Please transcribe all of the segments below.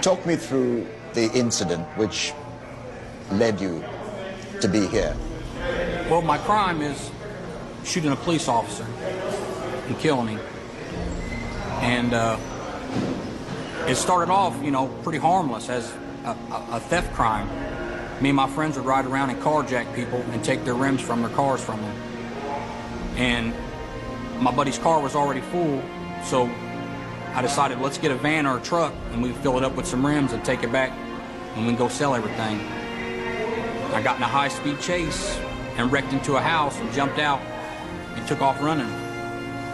Talk me through the incident which led you to be here. Well, my crime is shooting a police officer and killing him. And it started off, pretty harmless as a theft crime. Me and my friends would ride around and carjack people and take their rims from their cars from them. And my buddy's car was already full, so I decided, let's get a van or a truck and we fill it up with some rims and take it back and we can go sell everything. I got in a high-speed chase and wrecked into a house and jumped out and took off running.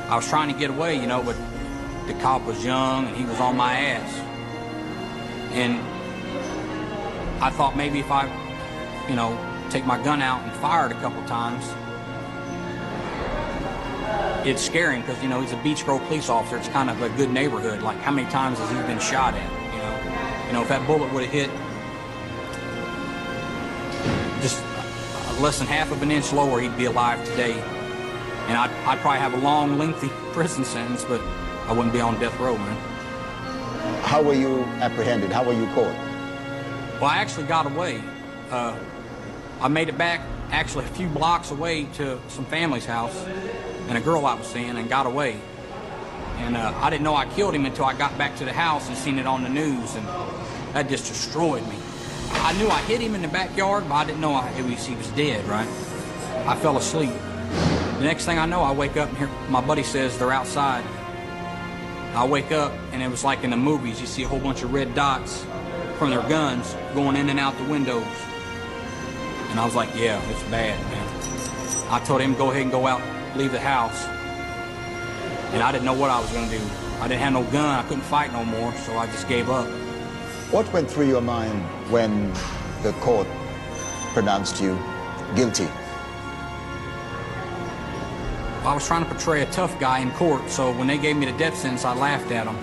I was trying to get away, but the cop was young and he was on my ass. And I thought maybe if I, take my gun out and fire it a couple times, it'd scare him because, he's a Beach Grove police officer. It's kind of a good neighborhood. Like, how many times has he been shot at, if that bullet would have hit just less than half of an inch lower, he'd be alive today. And I'd probably have a long, lengthy prison sentence, but I wouldn't be on death row, man. How were you apprehended? How were you caught? Well, I actually got away. I made it back actually a few blocks away to some family's house and a girl I was seeing and got away. And I didn't know I killed him until I got back to the house and seen it on the news, and that just destroyed me. I knew I hit him in the backyard, but I didn't know he was dead, right? I fell asleep. The next thing I know, I wake up and hear my buddy says they're outside. I wake up and it was like in the movies, you see a whole bunch of red dots from their guns going in and out the windows. And I was like, yeah, it's bad, man. I told him, go ahead and go out, leave the house. And I didn't know what I was going to do. I didn't have no gun, I couldn't fight no more, so I just gave up. What went through your mind when the court pronounced you guilty? I was trying to portray a tough guy in court, so when they gave me the death sentence, I laughed at them.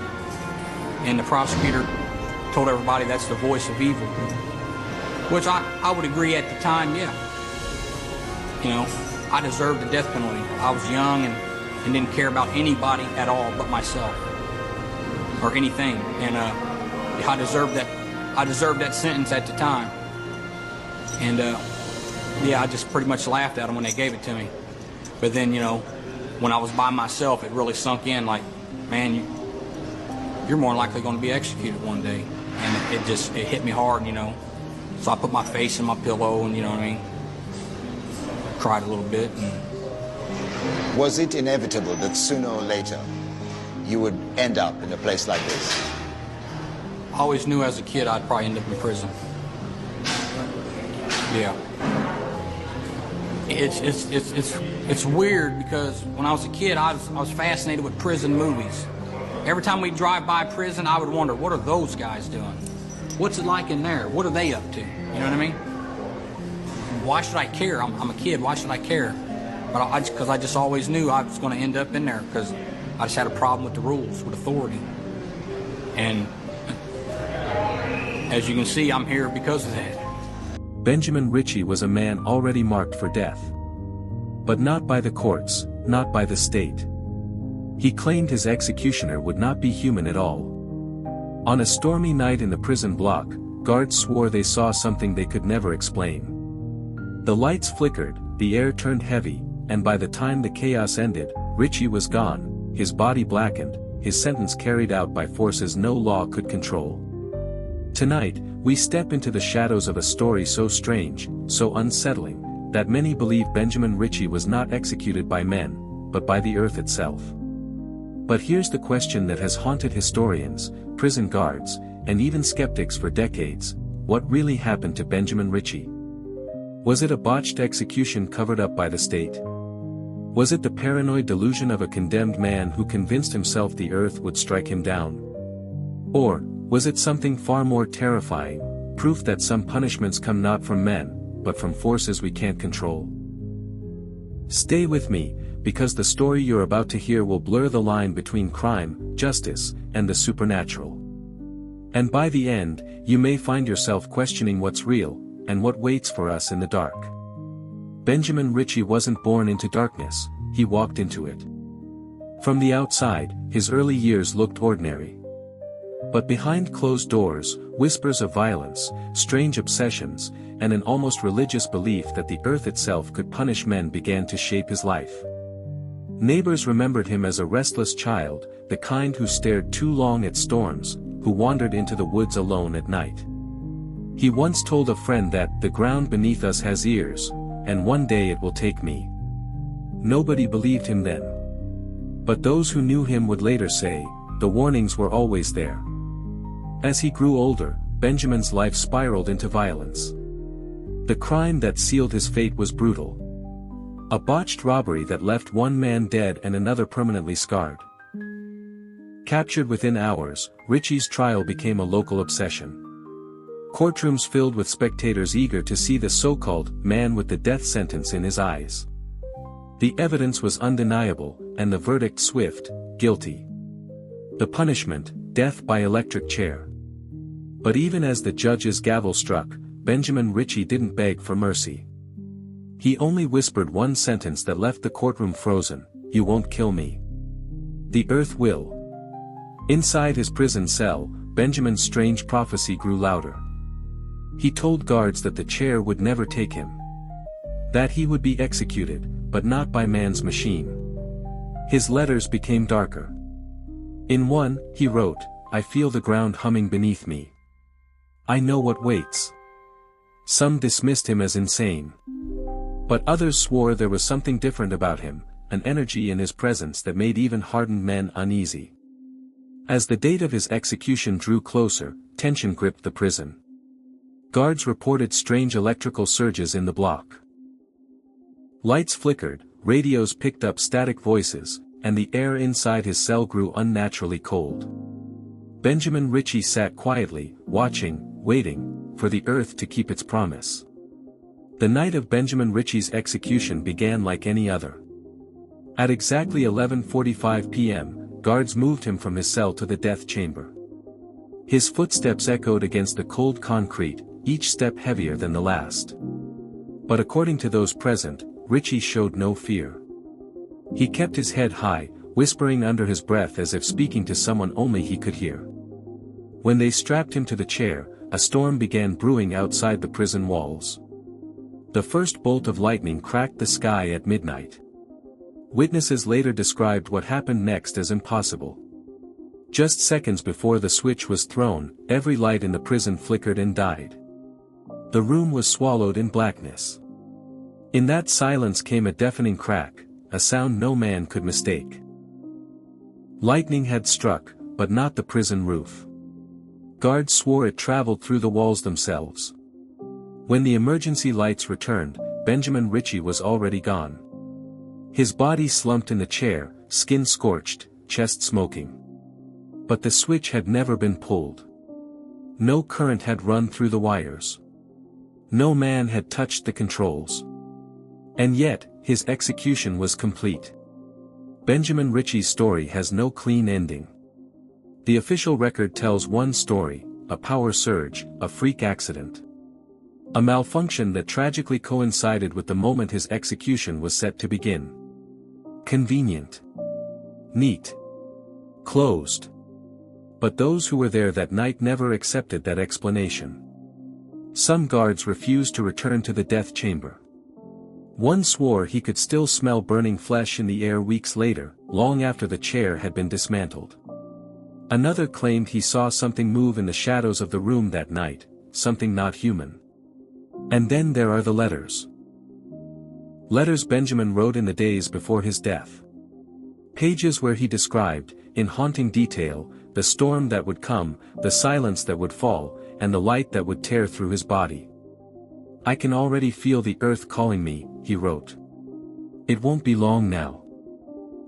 And the prosecutor told everybody that's the voice of evil. Which I would agree at the time, yeah. I deserved the death penalty. I was young and didn't care about anybody at all but myself. Or anything. And I deserved that sentence at the time. And yeah, I just pretty much laughed at them when they gave it to me. But then, when I was by myself, it really sunk in like, man, you're more likely going to be executed one day. And it hit me hard, So I put my face in my pillow and, cried a little bit. And was it inevitable that sooner or later you would end up in a place like this? I always knew as a kid I'd probably end up in prison. Yeah. It's weird because when I was a kid, I was fascinated with prison movies. Every time we drive by prison, I would wonder, what are those guys doing? What's it like in there? What are they up to? You know what I mean? Why should I care? I'm a kid. Why should I care? But because I just always knew I was going to end up in there because I just had a problem with the rules, with authority. And as you can see, I'm here because of that. Benjamin Ritchie was a man already marked for death. But not by the courts, not by the state. He claimed his executioner would not be human at all. On a stormy night in the prison block, guards swore they saw something they could never explain. The lights flickered, the air turned heavy, and by the time the chaos ended, Ritchie was gone, his body blackened, his sentence carried out by forces no law could control. Tonight, we step into the shadows of a story so strange, so unsettling, that many believe Benjamin Ritchie was not executed by men, but by the earth itself. But here's the question that has haunted historians, prison guards, and even skeptics for decades: what really happened to Benjamin Ritchie? Was it a botched execution covered up by the state? Was it the paranoid delusion of a condemned man who convinced himself the earth would strike him down? Or was it something far more terrifying, proof that some punishments come not from men, but from forces we can't control? Stay with me, because the story you're about to hear will blur the line between crime, justice, and the supernatural. And by the end, you may find yourself questioning what's real, and what waits for us in the dark. Benjamin Ritchie wasn't born into darkness, he walked into it. From the outside, his early years looked ordinary. But behind closed doors, whispers of violence, strange obsessions, and an almost religious belief that the earth itself could punish men began to shape his life. Neighbors remembered him as a restless child, the kind who stared too long at storms, who wandered into the woods alone at night. He once told a friend that, "The ground beneath us has ears, and one day it will take me." Nobody believed him then. But those who knew him would later say, the warnings were always there. As he grew older, Benjamin's life spiraled into violence. The crime that sealed his fate was brutal. A botched robbery that left one man dead and another permanently scarred. Captured within hours, Ritchie's trial became a local obsession. Courtrooms filled with spectators eager to see the so-called man with the death sentence in his eyes. The evidence was undeniable, and the verdict swift: guilty. The punishment, death by electric chair. But even as the judge's gavel struck, Benjamin Ritchie didn't beg for mercy. He only whispered one sentence that left the courtroom frozen: "You won't kill me. The earth will." Inside his prison cell, Benjamin's strange prophecy grew louder. He told guards that the chair would never take him. That he would be executed, but not by man's machine. His letters became darker. In one, he wrote, "I feel the ground humming beneath me. I know what waits." Some dismissed him as insane. But others swore there was something different about him, an energy in his presence that made even hardened men uneasy. As the date of his execution drew closer, tension gripped the prison. Guards reported strange electrical surges in the block. Lights flickered, radios picked up static voices, and the air inside his cell grew unnaturally cold. Benjamin Ritchie sat quietly, watching, waiting, for the earth to keep its promise. The night of Benjamin Ritchie's execution began like any other. At exactly 11:45 p.m., guards moved him from his cell to the death chamber. His footsteps echoed against the cold concrete, each step heavier than the last. But according to those present, Ritchie showed no fear. He kept his head high, whispering under his breath as if speaking to someone only he could hear. When they strapped him to the chair, a storm began brewing outside the prison walls. The first bolt of lightning cracked the sky at midnight. Witnesses later described what happened next as impossible. Just seconds before the switch was thrown, every light in the prison flickered and died. The room was swallowed in blackness. In that silence came a deafening crack, a sound no man could mistake. Lightning had struck, but not the prison roof. Guards swore it traveled through the walls themselves. When the emergency lights returned, Benjamin Ritchie was already gone. His body slumped in the chair, skin scorched, chest smoking. But the switch had never been pulled. No current had run through the wires. No man had touched the controls. And yet, his execution was complete. Benjamin Ritchie's story has no clean ending. The official record tells one story: a power surge, a freak accident. A malfunction that tragically coincided with the moment his execution was set to begin. Convenient. Neat. Closed. But those who were there that night never accepted that explanation. Some guards refused to return to the death chamber. One swore he could still smell burning flesh in the air weeks later, long after the chair had been dismantled. Another claimed he saw something move in the shadows of the room that night, something not human. And then there are the letters. Letters Benjamin wrote in the days before his death. Pages where he described, in haunting detail, the storm that would come, the silence that would fall, and the light that would tear through his body. "I can already feel the earth calling me," he wrote. "It won't be long now."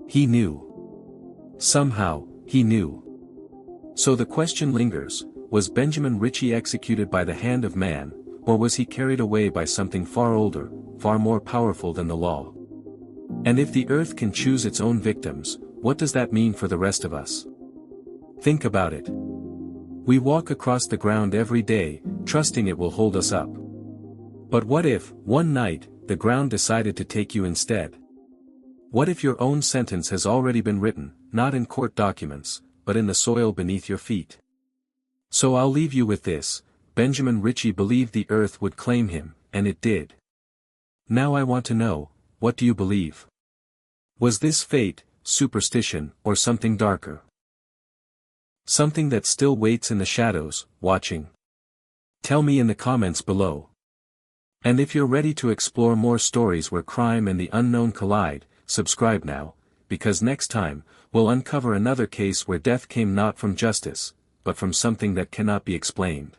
He knew. Somehow, he knew. So the question lingers: was Benjamin Ritchie executed by the hand of man, or was he carried away by something far older, far more powerful than the law? And if the earth can choose its own victims, what does that mean for the rest of us? Think about it. We walk across the ground every day, trusting it will hold us up. But what if, one night, the ground decided to take you instead? What if your own sentence has already been written, not in court documents, but in the soil beneath your feet? So I'll leave you with this: Benjamin Ritchie believed the earth would claim him, and it did. Now I want to know, what do you believe? Was this fate, superstition, or something darker? Something that still waits in the shadows, watching? Tell me in the comments below. And if you're ready to explore more stories where crime and the unknown collide, subscribe now, because next time, we'll uncover another case where death came not from justice, but from something that cannot be explained.